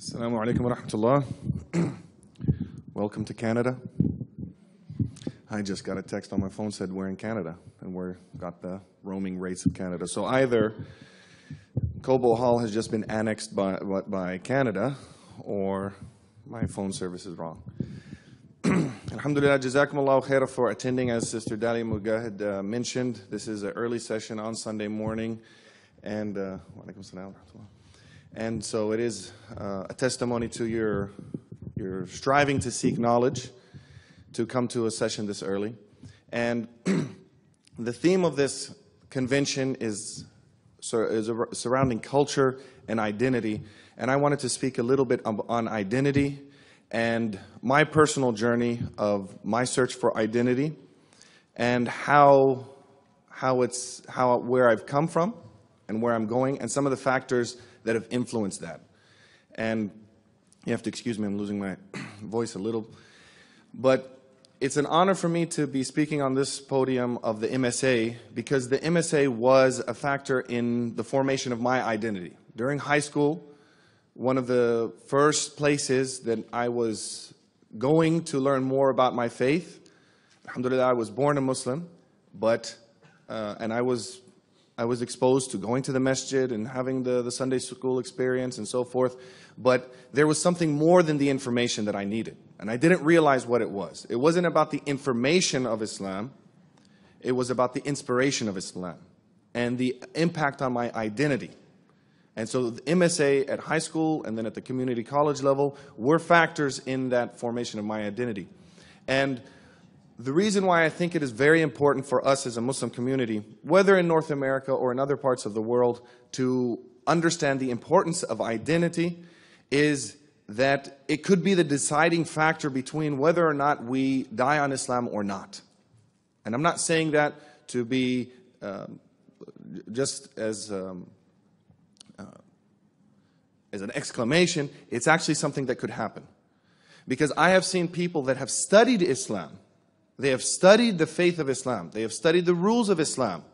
Assalamu alaikum wa rahmatullah. Welcome to Canada. I just got a text on my phone said we're in Canada and we've got the roaming rates of Canada. So either Cobo Hall has just been annexed by Canada or my phone service is wrong. Alhamdulillah, jazakumullahu khair for attending. As Sister Dalia Mugahid mentioned, this is an early session on Sunday morning. And and so it is a testimony to your striving to seek knowledge, to come to a session this early. And the theme of this convention is surrounding culture and identity. And I wanted to speak a little bit on identity and my personal journey of my search for identity and where I've come from and where I'm going and some of the factors that have influenced that. And you have to excuse me, I'm losing my voice a little. But it's an honor for me to be speaking on this podium of the MSA because the MSA was a factor in the formation of my identity. During high school, one of the first places that I was going to learn more about my faith, alhamdulillah, I was born a Muslim, but and I was exposed to going to the masjid and having the Sunday school experience and so forth. But there was something more than the information that I needed. And I didn't realize what it was. It wasn't about the information of Islam. It was about the inspiration of Islam and the impact on my identity. And so the MSA at high school and then at the community college level were factors in that formation of my identity. And the reason why I think it is very important for us as a Muslim community, whether in North America or in other parts of the world, to understand the importance of identity is that it could be the deciding factor between whether or not we die on Islam or not. And I'm not saying that to be just as an exclamation. It's actually something that could happen. Because I have seen people that have studied Islam. They have studied the faith of Islam. They have studied the rules of Islam.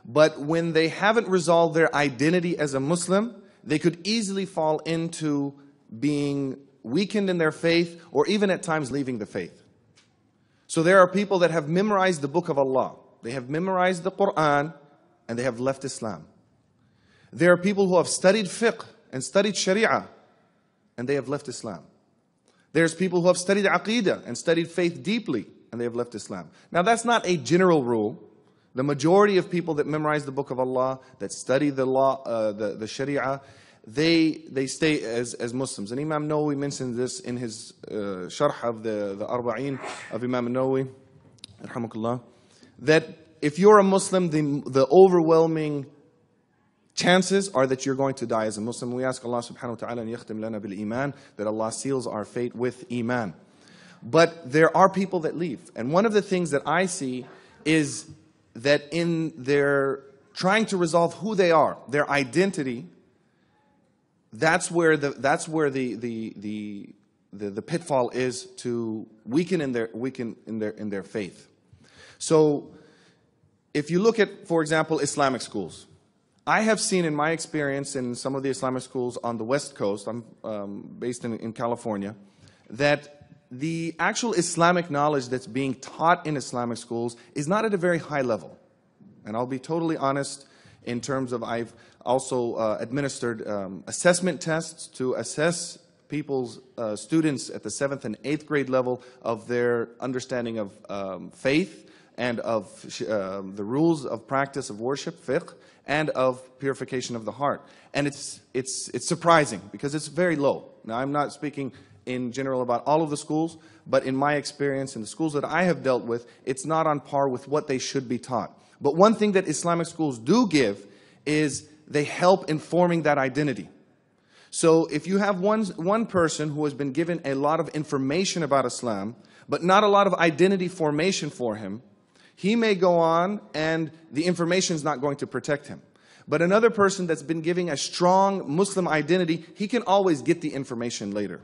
But when they haven't resolved their identity as a Muslim, they could easily fall into being weakened in their faith or even at times leaving the faith. So there are people that have memorized the book of Allah. They have memorized the Quran and they have left Islam. There are people who have studied fiqh and studied sharia and they have left Islam. There's people who have studied aqeedah and studied faith deeply and they have left Islam. Now that's not a general rule. The majority of people that memorize the book of Allah, that study the law, the Sharia, they stay as Muslims. And Imam Nawawi mentioned this in his sharh of the Arba'in of Imam Nawawi, rahmakallah, that if you're a Muslim, the overwhelming chances are that you're going to die as a Muslim. We ask Allah subhanahu wa ta'ala an yakhtim lana bil iman, that Allah seals our fate with iman. But there are people that leave. And one of the things that I see is that in their trying to resolve who they are, their identity, that's where the pitfall is to weaken in their faith. So if you look at, for example, Islamic schools, I have seen in my experience in some of the Islamic schools on the West Coast, I'm based in California, that the actual Islamic knowledge that's being taught in Islamic schools is not at a very high level. And I'll be totally honest in terms of I've also administered assessment tests to assess people's students at the 7th and 8th grade level of their understanding of faith and of the rules of practice of worship, fiqh, and of purification of the heart. And it's surprising because it's very low. Now I'm not speaking in general about all of the schools, but in my experience in the schools that I have dealt with, it's not on par with what they should be taught. But one thing that Islamic schools do give is they help in forming that identity. So if you have one person who has been given a lot of information about Islam, but not a lot of identity formation for him, he may go on and the information is not going to protect him. But another person that's been giving a strong Muslim identity, he can always get the information later.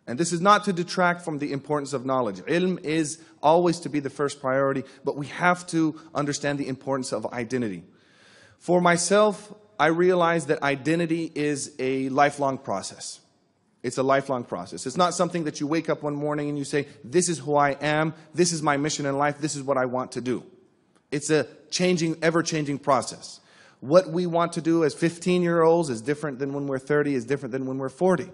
And this is not to detract from the importance of knowledge. Ilm is always to be the first priority, but we have to understand the importance of identity. For myself, I realize that identity is a lifelong process. It's a lifelong process. It's not something that you wake up one morning and you say, this is who I am, this is my mission in life, this is what I want to do. It's a changing, ever-changing process. What we want to do as 15-year-olds is different than when we're 30, is different than when we're 40.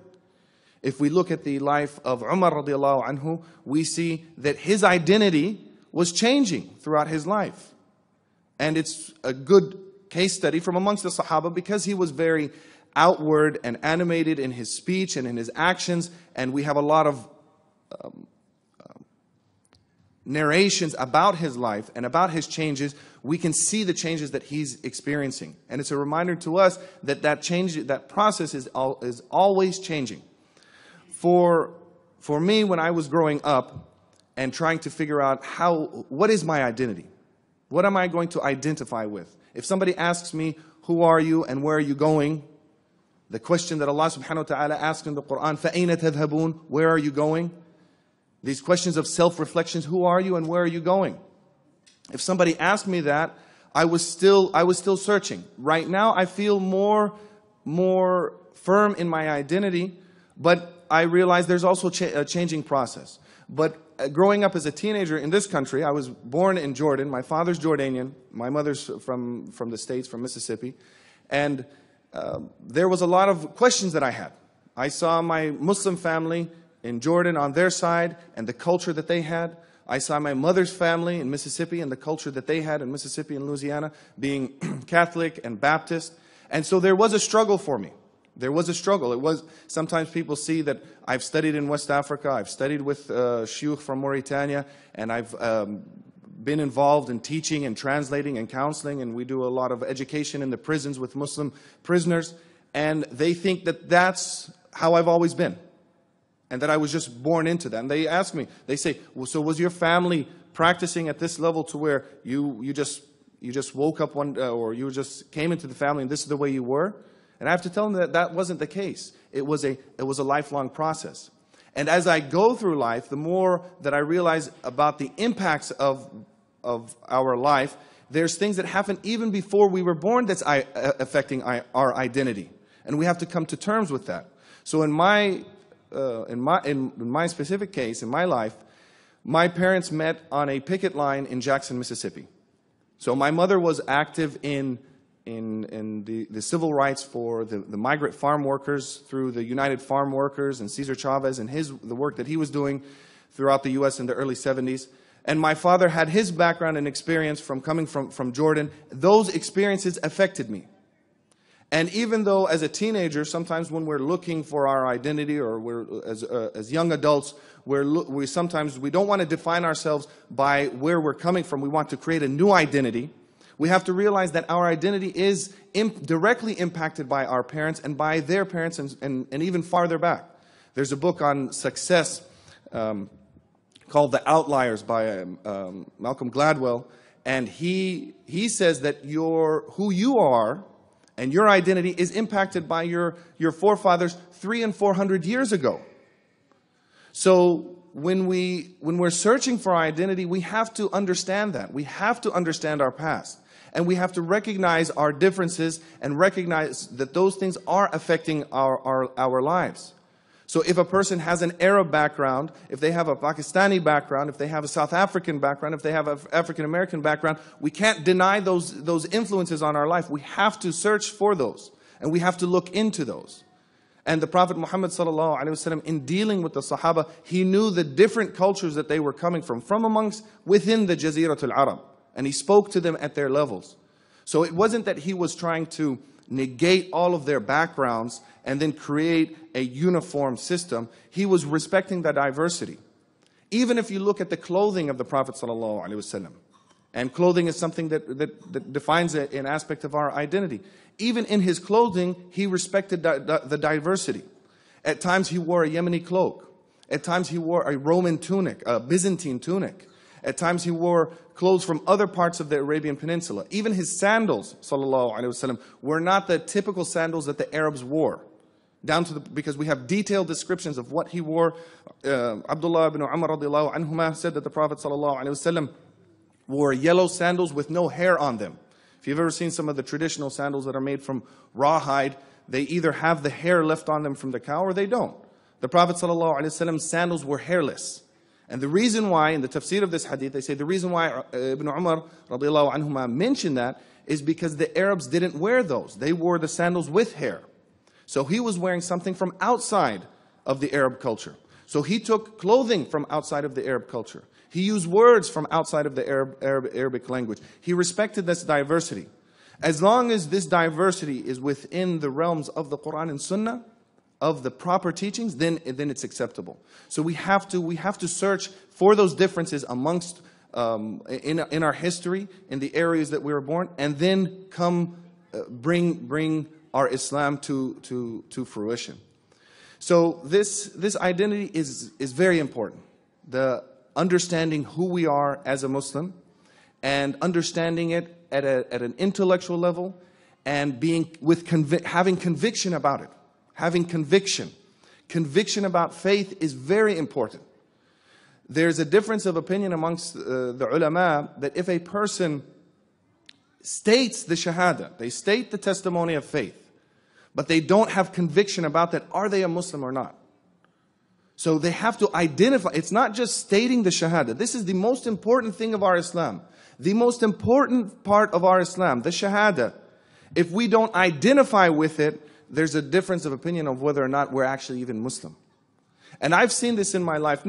If we look at the life of Umar radiallahu anhu, we see that his identity was changing throughout his life. And it's a good case study from amongst the Sahaba because he was very outward and animated in his speech and in his actions, and we have a lot of narrations about his life and about his changes. We can see the changes that he's experiencing, and it's a reminder to us that that process is always changing. For me, when I was growing up and trying to figure out what is my identity, what am I going to identify with? If somebody asks me, who are you and where are you going? The question that Allah subhanahu wa ta'ala asks in the Quran, فَأَيْنَ تَذْهَبُونَ? Where are you going? These questions of self-reflections, who are you and where are you going? If somebody asked me that, I was still searching. Right now, I feel more firm in my identity, but I realize there's also a changing process. But growing up as a teenager in this country, I was born in Jordan. My father's Jordanian. My mother's from the States, from Mississippi. And there was a lot of questions that I had. I saw my Muslim family in Jordan on their side and the culture that they had. I saw my mother's family in Mississippi and the culture that they had in Mississippi and Louisiana, being Catholic and Baptist. And so there was a struggle for me. There was a struggle. Sometimes people see that I've studied in West Africa, I've studied with Shaykh from Mauritania, and I've been involved in teaching and translating and counseling, and we do a lot of education in the prisons with Muslim prisoners, and they think that that's how I've always been, and that I was just born into that. And they ask me, they say, well, so was your family practicing at this level to where you just woke up or you just came into the family and this is the way you were? And I have to tell them that that wasn't the case. It was a lifelong process. And as I go through life, the more that I realize about the impacts of our life, there's things that happened even before we were born that's affecting our identity. And we have to come to terms with that. So in my specific case, in my life, my parents met on a picket line in Jackson, Mississippi. So my mother was active in the civil rights for the migrant farm workers through the United Farm Workers and Cesar Chavez and the work that he was doing throughout the U.S. in the early 70s. And my father had his background and experience from coming from Jordan. Those experiences affected me. And even though as a teenager, sometimes when we're looking for our identity or as young adults, we sometimes don't want to define ourselves by where we're coming from. We want to create a new identity. We have to realize that our identity is directly impacted by our parents and by their parents and even farther back. There's a book on success called The Outliers by Malcolm Gladwell. And he says that who you are and your identity is impacted by your forefathers 300 and 400 years ago. So when we're searching for our identity, we have to understand that. We have to understand our past. And we have to recognize our differences and recognize that those things are affecting our lives. So if a person has an Arab background, if they have a Pakistani background, if they have a South African background, if they have an African American background, we can't deny those influences on our life. We have to search for those. And we have to look into those. And the Prophet Muhammad sallallahu alaihi wasallam, in dealing with the Sahaba, he knew the different cultures that they were coming from within the Jaziratul Arab. And he spoke to them at their levels. So it wasn't that he was trying to negate all of their backgrounds and then create a uniform system. He was respecting the diversity. Even if you look at the clothing of the Prophet ﷺ, and clothing is something that defines an aspect of our identity. Even in his clothing, he respected the diversity. At times he wore a Yemeni cloak. At times he wore a Roman tunic, a Byzantine tunic. At times he wore clothes from other parts of the Arabian Peninsula. Even his sandals, sallallahu alaihi wasallam, were not the typical sandals that the Arabs wore. Because we have detailed descriptions of what he wore. Abdullah ibn Umar radiallahu anhuma said that the Prophet sallallahu alaihi wasallam wore yellow sandals with no hair on them. If you've ever seen some of the traditional sandals that are made from rawhide, they either have the hair left on them from the cow or they don't. The Prophet ﷺ's sandals were hairless. And the reason why, in the tafsir of this hadith, they say the reason why Ibn Umar radiallahu anhuma mentioned that is because the Arabs didn't wear those. They wore the sandals with hair. So he was wearing something from outside of the Arab culture. So he took clothing from outside of the Arab culture. He used words from outside of the Arabic language. He respected this diversity. As long as this diversity is within the realms of the Quran and Sunnah, of the proper teachings, then it's acceptable. So we have to search for those differences amongst in our history, in the areas that we were born, and then bring our Islam to fruition. So this identity is very important. The understanding who we are as a Muslim, and understanding it at an intellectual level, and having conviction about it. Having conviction. Conviction about faith is very important. There's a difference of opinion amongst the ulama that if a person states the shahada, they state the testimony of faith, but they don't have conviction about that, are they a Muslim or not? So they have to identify. It's not just stating the shahada. This is the most important thing of our Islam. The most important part of our Islam, the shahada. If we don't identify with it, there's a difference of opinion of whether or not we're actually even Muslim. And I've seen this in my life.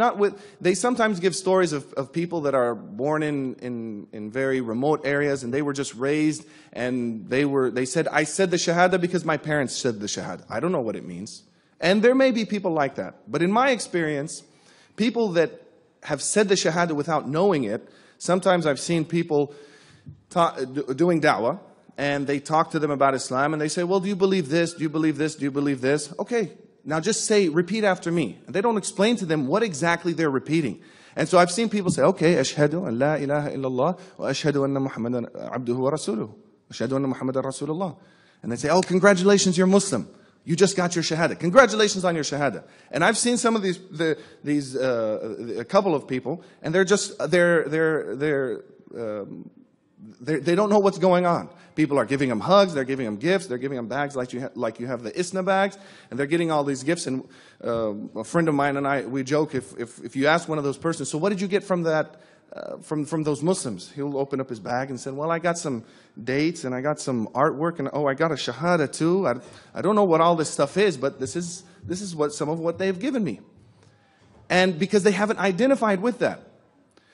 They sometimes give stories of people that are born in very remote areas, and they were just raised, and they said, I said the shahada because my parents said the shahada. I don't know what it means. And there may be people like that. But in my experience, people that have said the shahada without knowing it, sometimes I've seen people doing da'wah, and they talk to them about Islam, and they say, well, do you believe this? Do you believe this? Do you believe this? Okay, now just repeat after me. And they don't explain to them what exactly they're repeating. And so I've seen people say, okay, ashhadu an la ilaha illallah, wa ashhadu anna Muhammadan abduhu wa rasuluhu. Ashhadu anna Muhammadan rasulullah. And they say, oh, congratulations, you're Muslim. You just got your shahada. Congratulations on your shahada. And I've seen some of a couple of people, and they don't know what's going on. People are giving them hugs, they're giving them gifts, they're giving them bags like you have the ISNA bags, and they're getting all these gifts. And a friend of mine and I, we joke, if you ask one of those persons, so what did you get from that, from those Muslims? He'll open up his bag and say, well, I got some dates, and I got some artwork, and oh, I got a shahada too. I don't know what all this stuff is, but this is some of what they've given me. And because they haven't identified with that.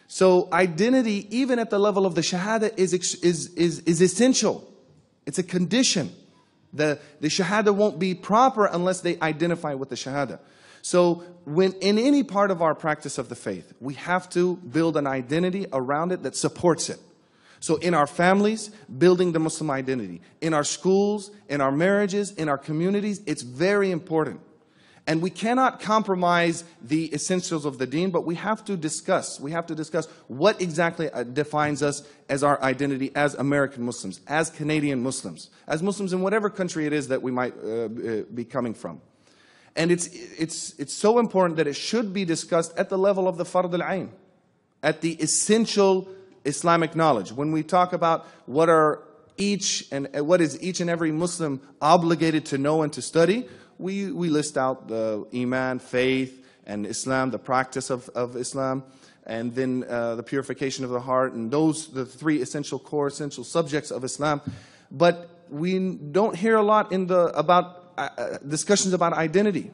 So identity, even at the level of the shahada, is essential. It's a condition. The shahada won't be proper unless they identify with the shahada. So when in any part of our practice of the faith, we have to build an identity around it that supports it. So in our families, building the Muslim identity. In our schools, in our marriages, in our communities, it's very important. And we cannot compromise the essentials of the deen, but we have to discuss. We have to discuss what exactly defines us as our identity as American Muslims, as Canadian Muslims, as Muslims in whatever country it is that we might be coming from. And it's so important that it should be discussed at the level of the fard al-ain, at the essential Islamic knowledge. When we talk about what is each and every Muslim obligated to know and to study, we list out the Iman, faith, and Islam, the practice of Islam, and then the purification of the heart, and the three essential subjects of Islam. But we don't hear a lot about discussions about identity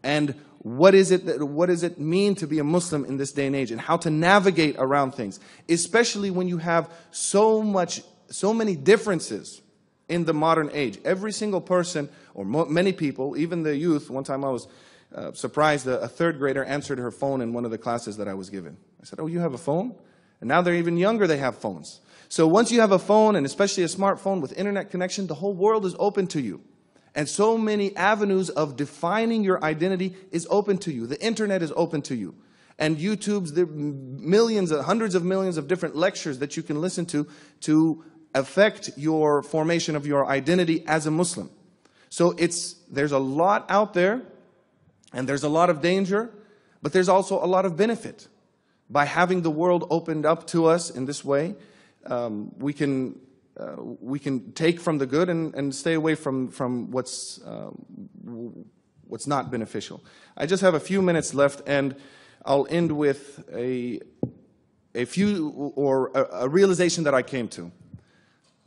and what does it mean to be a Muslim in this day and age, and how to navigate around things, especially when you have so many differences in the modern age. Every single person, or many people, even the youth. One time I was surprised that a third grader answered her phone in one of the classes that I was given. I said, oh, you have a phone? And now they're even younger, they have phones. So once you have a phone, and especially a smartphone with internet connection, the whole world is open to you. And so many avenues of defining your identity is open to you. The internet is open to you. And YouTube's, there are hundreds of millions of different lectures that you can listen to affect your formation of your identity as a Muslim. So there's a lot out there, and there's a lot of danger, but there's also a lot of benefit. By having the world opened up to us in this way, we can take from the good and stay away from what's what's not beneficial. I just have a few minutes left, and I'll end with a realization that I came to.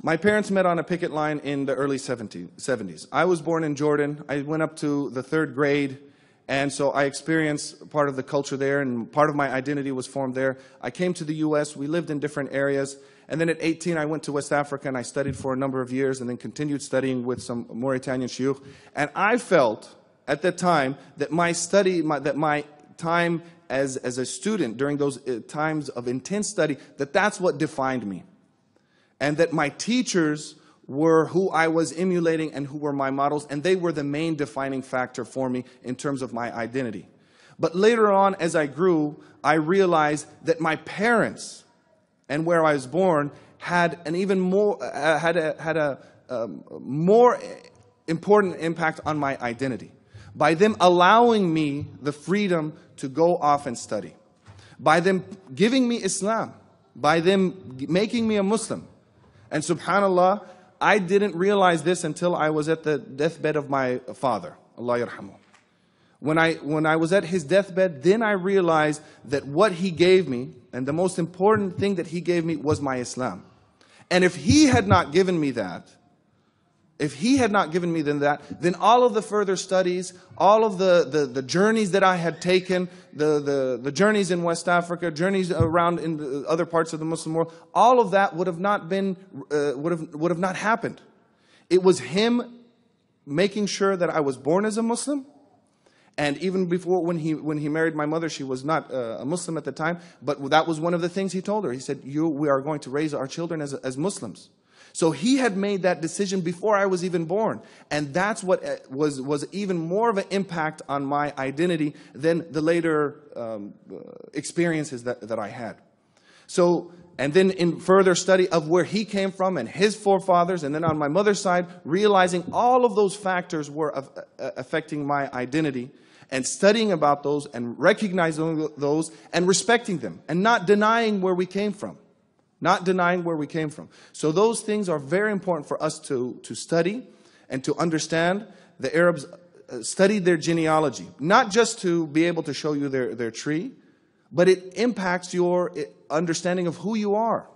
My parents met on a picket line in the early 70s. I was born in Jordan. I went up to the 3rd grade, and so I experienced part of the culture there, and part of my identity was formed there. I came to the U.S. We lived in different areas. And then at 18, I went to West Africa, and I studied for a number of years, and then continued studying with some Mauritanian Shaykh. And I felt at that time that my time as a student during those times of intense study, that's what defined me. And that my teachers were who I was emulating and who were my models, and they were the main defining factor for me in terms of my identity. But later on, as I grew, I realized that my parents and where I was born had an even more more important impact on my identity. By them allowing me the freedom to go off and study, by them giving me Islam, by them making me a Muslim. And subhanAllah, I didn't realize this until I was at the deathbed of my father, Allah yarhamu. When I was at his deathbed, then I realized that what he gave me, and the most important thing that he gave me, was my Islam. And if he had not given me that, then all of the further studies, all of the journeys that I had taken, the journeys in West Africa, journeys around in the other parts of the Muslim world, all of that would have not been, would have not happened. It was him making sure that I was born as a Muslim. And even before, when he married my mother, she was not a Muslim at the time, but that was one of the things he told her. He said, we are going to raise our children as Muslims. So he had made that decision before I was even born. And that's what was even more of an impact on my identity than the later experiences that I had. So, and then in further study of where he came from and his forefathers, and then on my mother's side, realizing all of those factors were affecting my identity, and studying about those and recognizing those and respecting them and not denying where we came from. Not denying where we came from. So those things are very important for us to study and to understand. The Arabs studied their genealogy, not just to be able to show you their tree, but it impacts your understanding of who you are.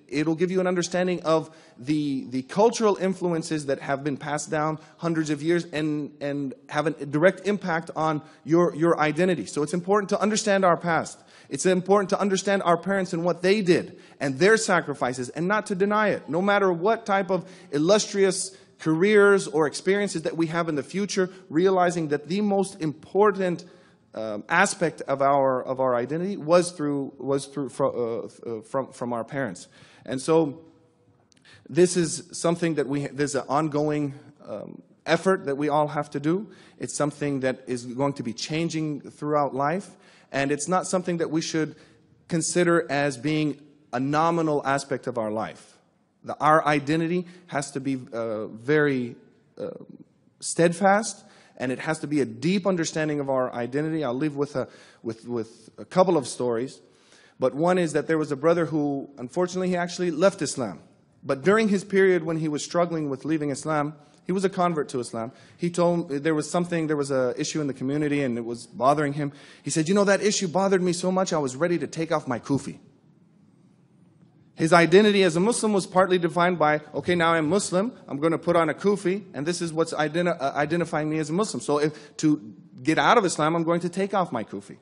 It'll give you an understanding of the cultural influences that have been passed down hundreds of years and have a direct impact on your identity. So it's important to understand our past. It's important to understand our parents and what they did and their sacrifices, and not to deny it. No matter what type of illustrious careers or experiences that we have in the future, realizing that the most important aspect of our identity was from our parents. And so this is something that there's an ongoing effort that we all have to do. It's something that is going to be changing throughout life, and it's not something that we should consider as being a nominal aspect of our life. Our identity has to be very steadfast, and it has to be a deep understanding of our identity. I'll leave with a couple of stories. But one is that there was a brother who, unfortunately, he actually left Islam. But during his period when he was struggling with leaving Islam, he was a convert to Islam. He told me there was an issue in the community and it was bothering him. He said, that issue bothered me so much I was ready to take off my kufi. His identity as a Muslim was partly defined by, okay, now I'm Muslim, I'm going to put on a kufi, and this is what's identifying me as a Muslim. So to get out of Islam, I'm going to take off my kufi.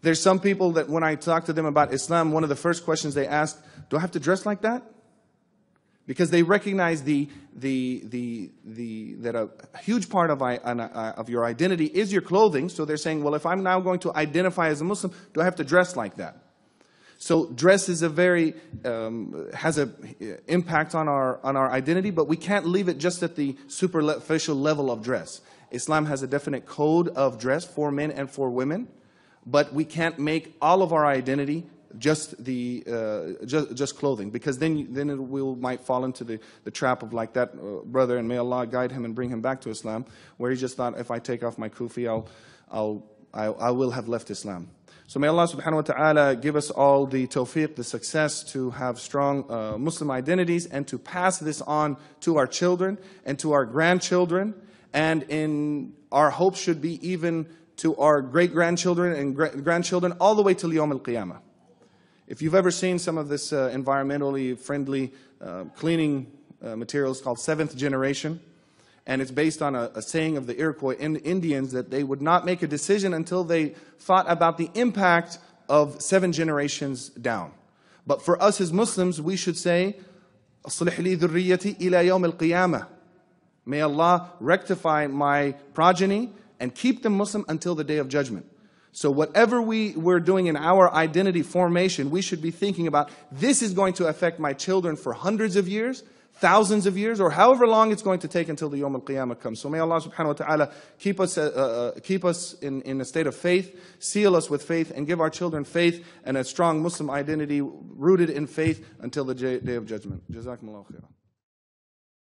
There's some people that when I talk to them about Islam, one of the first questions they ask, do I have to dress like that? Because they recognize that a huge part of your identity is your clothing. So they're saying, well, if I'm now going to identify as a Muslim, do I have to dress like that? So dress is has an impact on our identity, but we can't leave it just at the superficial level of dress. Islam has a definite code of dress for men and for women, but we can't make all of our identity just clothing, because then we might fall into the trap of like that brother, and may Allah guide him and bring him back to Islam, where he just thought, if I take off my kufi, I will have left Islam. So may Allah subhanahu wa ta'ala give us all the tawfiq, the success to have strong Muslim identities and to pass this on to our children and to our grandchildren, and our hope should be even to our great-grandchildren and grandchildren all the way till Yawm al-Qiyamah. If you've ever seen some of this environmentally friendly cleaning materials called seventh generation, and it's based on a saying of the Iroquois Indians that they would not make a decision until they thought about the impact of 7 generations down. But for us as Muslims, we should say, أصلح لي ذريتي إلى يوم القيامة. May Allah rectify my progeny and keep them Muslim until the Day of Judgment. So whatever we're doing in our identity formation, we should be thinking about, this is going to affect my children for hundreds of years, thousands of years, or however long it's going to take until the Yawm al-Qiyamah comes. So may Allah subhanahu wa ta'ala keep us in a state of faith, seal us with faith, and give our children faith and a strong Muslim identity rooted in faith until the Day of Judgment. Jazakumullahu khairan.